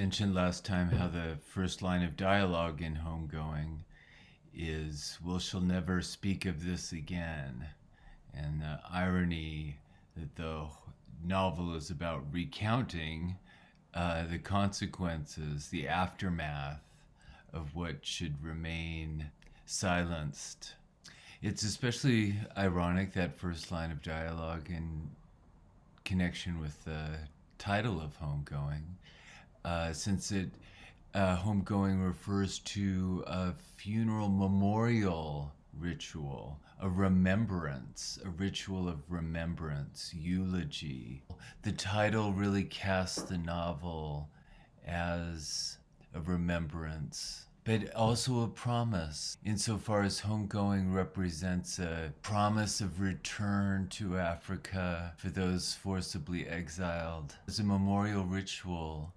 mentioned last time how the first line of dialogue in Homegoing is, "We shall never speak of this again." And the irony that the novel is about recounting the consequences, the aftermath of what should remain silenced. It's especially ironic, that first line of dialogue, in connection with the title of Homegoing, since homegoing refers to a funeral memorial ritual, a remembrance, a ritual of remembrance, eulogy. The title really casts the novel as a remembrance, but also a promise, insofar as homegoing represents a promise of return to Africa for those forcibly exiled. As a memorial ritual,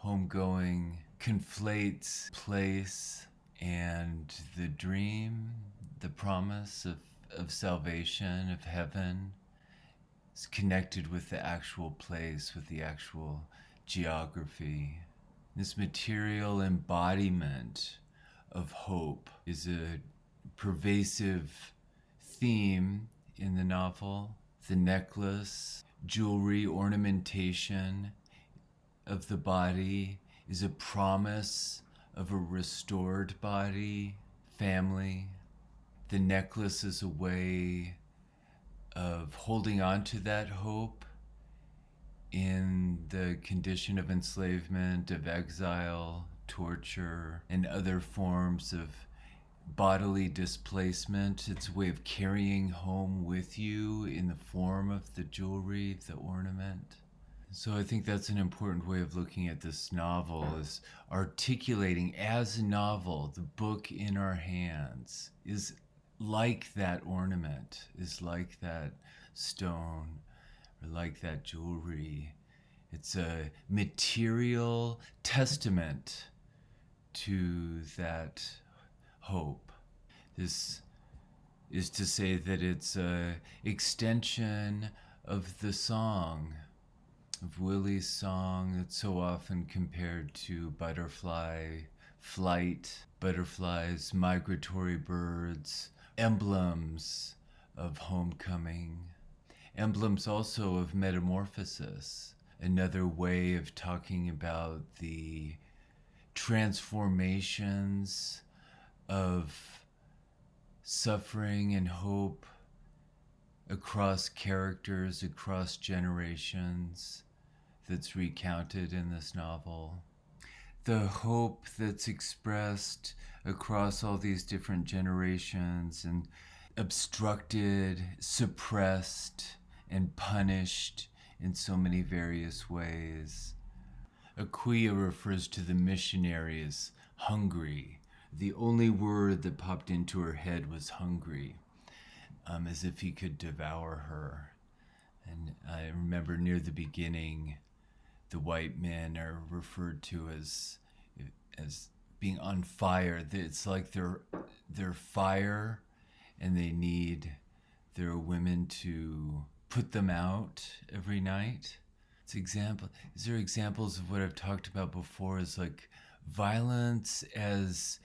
homegoing conflates place and the dream, the promise of salvation, of heaven. It's connected with the actual place, with the actual geography. This material embodiment of hope is a pervasive theme in the novel. The necklace, jewelry, ornamentation of the body is a promise of a restored body, family. The necklace is a way of holding on to that hope in the condition of enslavement, of exile, torture, and other forms of bodily displacement. It's a way of carrying home with you in the form of the jewelry, the ornament. So I think that's an important way of looking at this novel, is articulating as a novel. The book in our hands is like that ornament, is like that stone, or like that jewelry. It's a material testament to that hope. This is to say that it's an extension of the song, of Willie's song, that's so often compared to butterfly flight, butterflies, migratory birds, emblems of homecoming, emblems also of metamorphosis, another way of talking about the transformations of suffering and hope across characters, across generations, that's recounted in this novel. The hope that's expressed across all these different generations and obstructed, suppressed, and punished in so many various ways. Akuya refers to the missionary as hungry. The only word that popped into her head was hungry, as if he could devour her. And I remember near the beginning, the white men are referred to as being on fire. It's like they're fire, and they need their women to put them out every night. Is there examples of what I've talked about before, is like violence as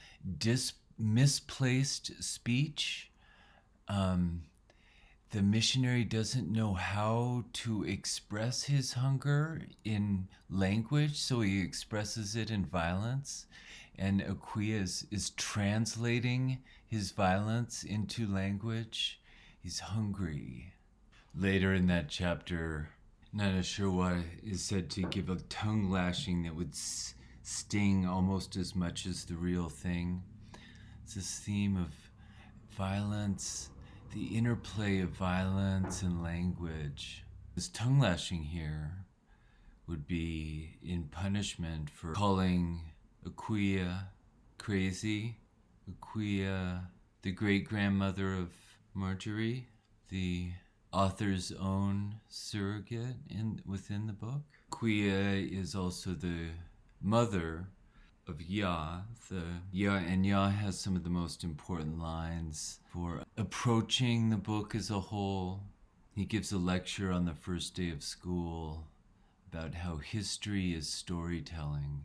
misplaced speech. The missionary doesn't know how to express his hunger in language, so he expresses it in violence. And Akuya is translating his violence into language. He's hungry. Later in that chapter, Nana Sherwa is said to give a tongue lashing that would sting almost as much as the real thing. It's this theme of violence, the interplay of violence and language. This tongue lashing here would be in punishment for calling Akuya crazy. Akuya, the great-grandmother of Marjorie, the author's own surrogate within the book. Akuya is also the mother of Ya. And Ya has some of the most important lines for approaching the book as a whole. He gives a lecture on the first day of school about how history is storytelling.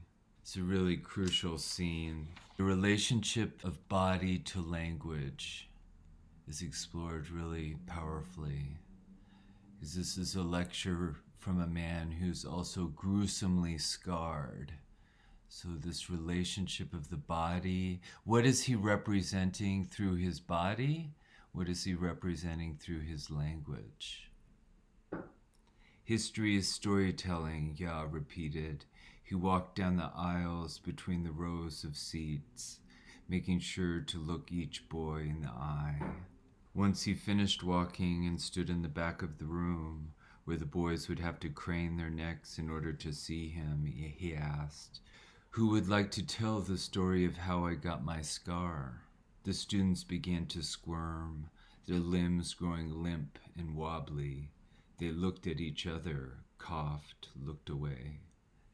It's a really crucial scene. The relationship of body to language is explored really powerfully, because this is a lecture from a man who's also gruesomely scarred. So this relationship of the body, what is he representing through his body? What is he representing through his language? History is storytelling, Ya repeated. He walked down the aisles between the rows of seats, making sure to look each boy in the eye. Once he finished walking and stood in the back of the room, where the boys would have to crane their necks in order to see him, he asked, "Who would like to tell the story of how I got my scar?" The students began to squirm, their limbs growing limp and wobbly. They looked at each other, coughed, looked away.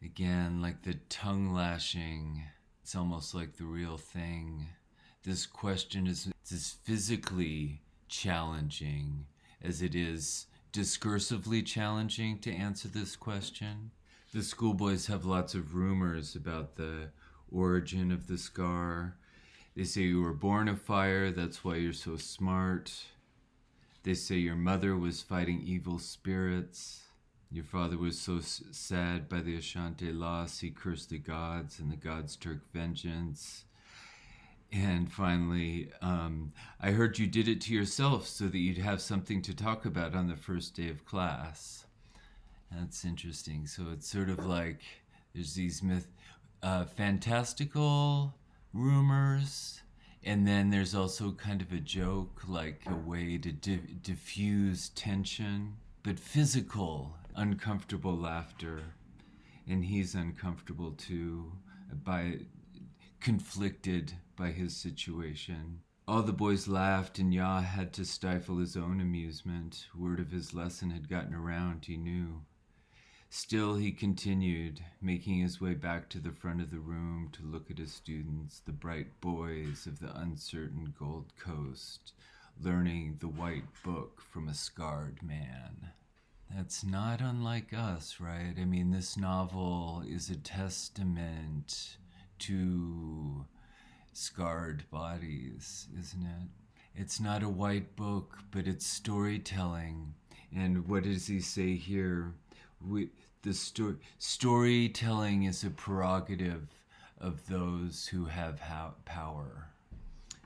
Again, like the tongue lashing, it's almost like the real thing. This question is as physically challenging as it is discursively challenging to answer this question. The schoolboys have lots of rumors about the origin of the scar. They say you were born of fire, that's why you're so smart. They say your mother was fighting evil spirits. Your father was so sad by the Ashanti loss, he cursed the gods, and the gods took vengeance. And finally, I heard you did it to yourself so that you'd have something to talk about on the first day of class. That's interesting. So it's sort of like there's these fantastical rumors, and then there's also kind of a joke, like a way to diffuse tension, but physical, uncomfortable laughter. And he's uncomfortable too, conflicted by his situation. All the boys laughed, and Ya had to stifle his own amusement. Word of his lesson had gotten around, he knew. Still, he continued, making his way back to the front of the room to look at his students, the bright boys of the uncertain Gold Coast, learning the white book from a scarred man. That's not unlike us, right? I mean, this novel is a testament to scarred bodies, isn't it? It's not a white book, but it's storytelling. And what does he say here? Storytelling is a prerogative of those who have power.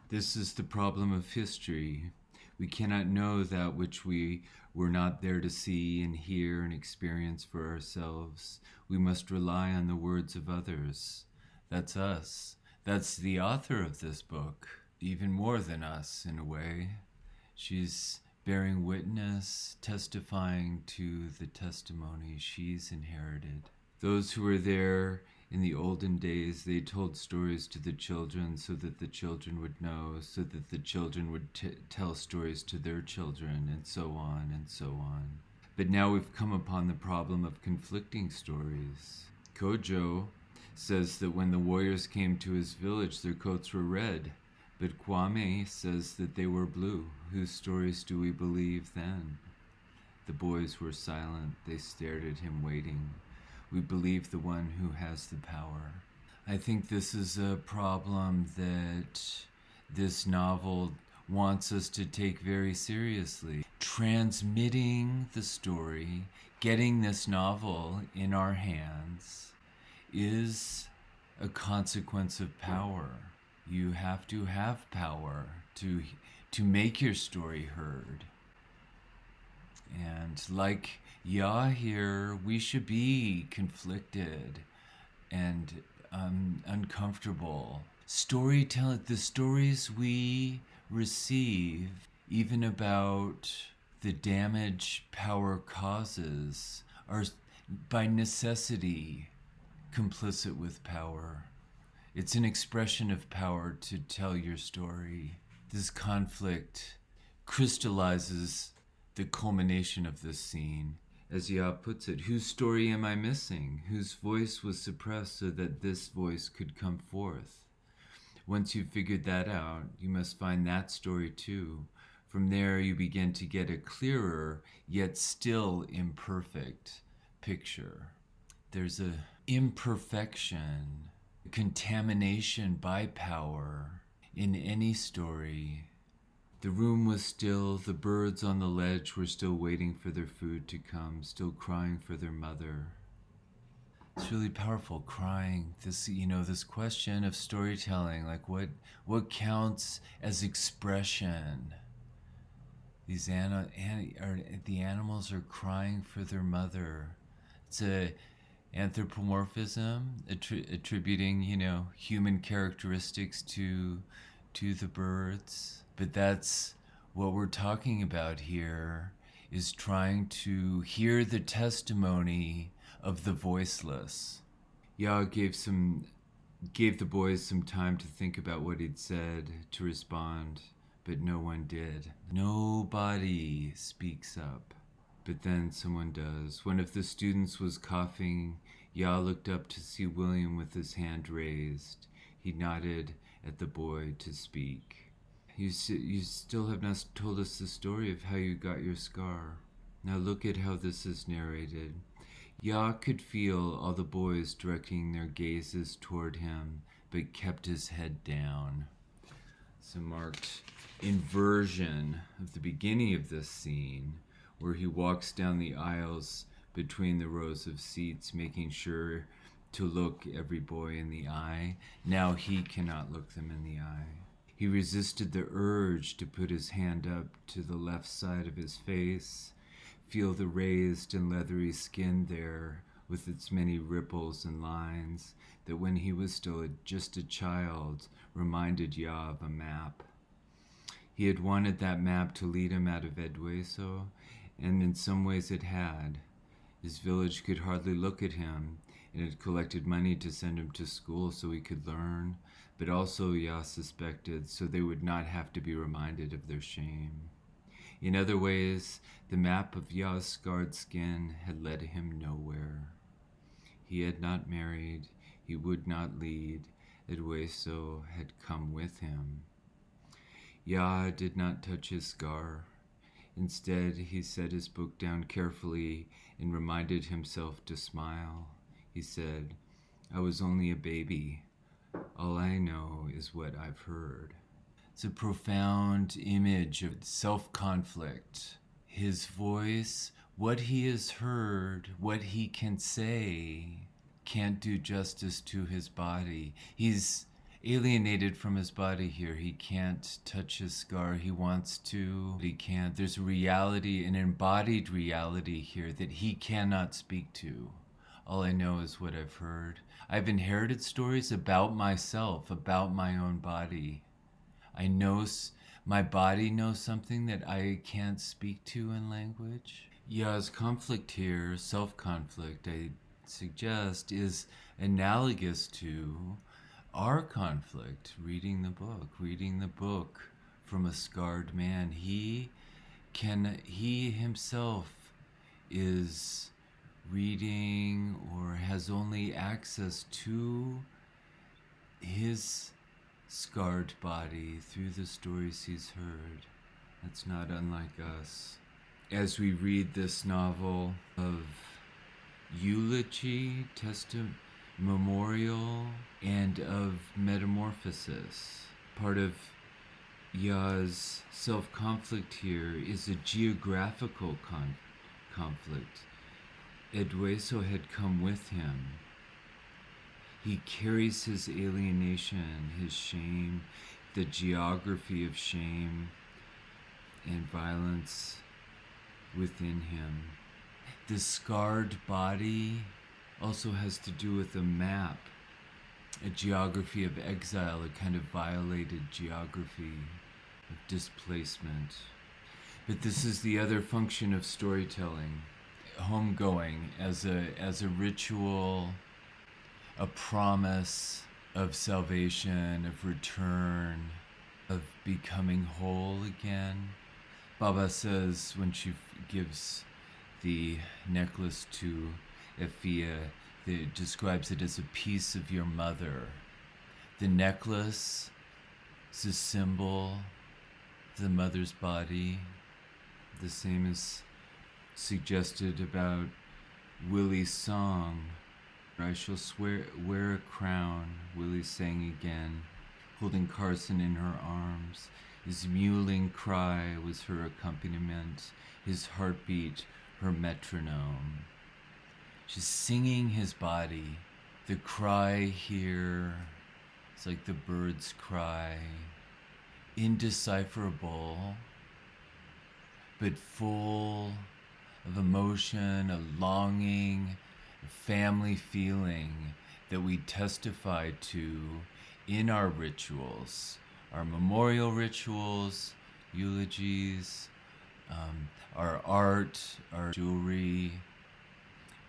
This is the problem of history. We cannot know that which we were not there to see and hear and experience for ourselves. We must rely on the words of others. That's us. That's the author of this book, even more than us in a way. She's bearing witness, testifying to the testimony she's inherited. Those who were there in the olden days, they told stories to the children so that the children would know, so that the children would tell stories to their children, and so on and so on. But now we've come upon the problem of conflicting stories. Kojo says that when the warriors came to his village, their coats were red. But Kwame says that they were blue. Whose stories do we believe then? The boys were silent. They stared at him, waiting. We believe the one who has the power. I think this is a problem that this novel wants us to take very seriously. Transmitting the story, getting this novel in our hands, is a consequence of power. You have to have power to make your story heard. And like Ya here, we should be conflicted and uncomfortable. Storytelling, the stories we receive, even about the damage power causes, are by necessity complicit with power. It's an expression of power to tell your story. This conflict crystallizes the culmination of this scene. As Ya puts it, whose story am I missing? Whose voice was suppressed so that this voice could come forth? Once you've figured that out, you must find that story too. From there, you begin to get a clearer, yet still imperfect picture. There's an imperfection contamination by power in any story. The room was still. The birds on the ledge were still waiting for their food to come, still crying for their mother. It's really powerful, crying. This question of storytelling, like what counts as expression. The animals are crying for their mother. It's a anthropomorphism, attributing human characteristics to the birds. But that's what we're talking about here, is trying to hear the testimony of the voiceless. Yah gave the boys some time to think about what he'd said, to respond, but no one did. Nobody speaks up. But then someone does. One of the students was coughing. Yah looked up to see William with his hand raised. He nodded at the boy to speak. You still have not told us the story of how you got your scar. Now look at how this is narrated. Yah could feel all the boys directing their gazes toward him, but kept his head down. It's a marked inversion of the beginning of this scene, where he walks down the aisles between the rows of seats, making sure to look every boy in the eye. Now he cannot look them in the eye. He resisted the urge to put his hand up to the left side of his face, feel the raised and leathery skin there with its many ripples and lines that when he was still just a child reminded Yah of a map. He had wanted that map to lead him out of Edueso, and in some ways it had. His village could hardly look at him, and had collected money to send him to school so he could learn, but also, Yah suspected, so they would not have to be reminded of their shame. In other ways, the map of Yah's scarred skin had led him nowhere. He had not married, he would not lead, Edueso had come with him. Yah did not touch his scar. Instead, he set his book down carefully and reminded himself to smile. He said, "I was only a baby. All I know is what I've heard." It's a profound image of self-conflict. His voice, what he has heard, what he can say, can't do justice to his body. He's alienated from his body here. He can't touch his scar. He wants to, but he can't. There's a reality, an embodied reality here that he cannot speak to. All I know is what I've heard. I've inherited stories about myself, about my own body. I know my body knows something that I can't speak to in language. Yah's conflict here, self-conflict, I suggest, is analogous to our conflict, reading the book from a scarred man. He himself is reading or has only access to his scarred body through the stories he's heard. That's not unlike us. As we read this novel of eulogy, memorial, and of metamorphosis, part of Yah's self-conflict here is a geographical conflict. Edueso had come with him. He carries his alienation, his shame, the geography of shame and violence within him. The scarred body also has to do with a map, a geography of exile, a kind of violated geography of displacement. But this is the other function of storytelling. Homegoing as a ritual, a promise of salvation, of return, of becoming whole again. Baba says when she gives the necklace to Efia, describes it as a piece of your mother. The necklace is a symbol of the mother's body. The same is suggested about Willie's song, "I shall wear a crown Willie sang again, holding Carson in her arms. His mewling cry was her accompaniment, his heartbeat her metronome. She's singing his body. The cry here is like the bird's cry, indecipherable, but full of emotion, a longing, a family feeling that we testify to in our rituals, our memorial rituals, eulogies, our art, our jewelry,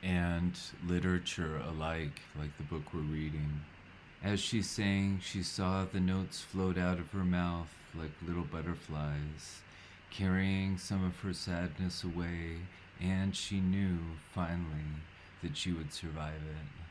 and literature alike, like the book we're reading. As she sang, she saw the notes float out of her mouth like little butterflies, carrying some of her sadness away, and she knew, finally, that she would survive it.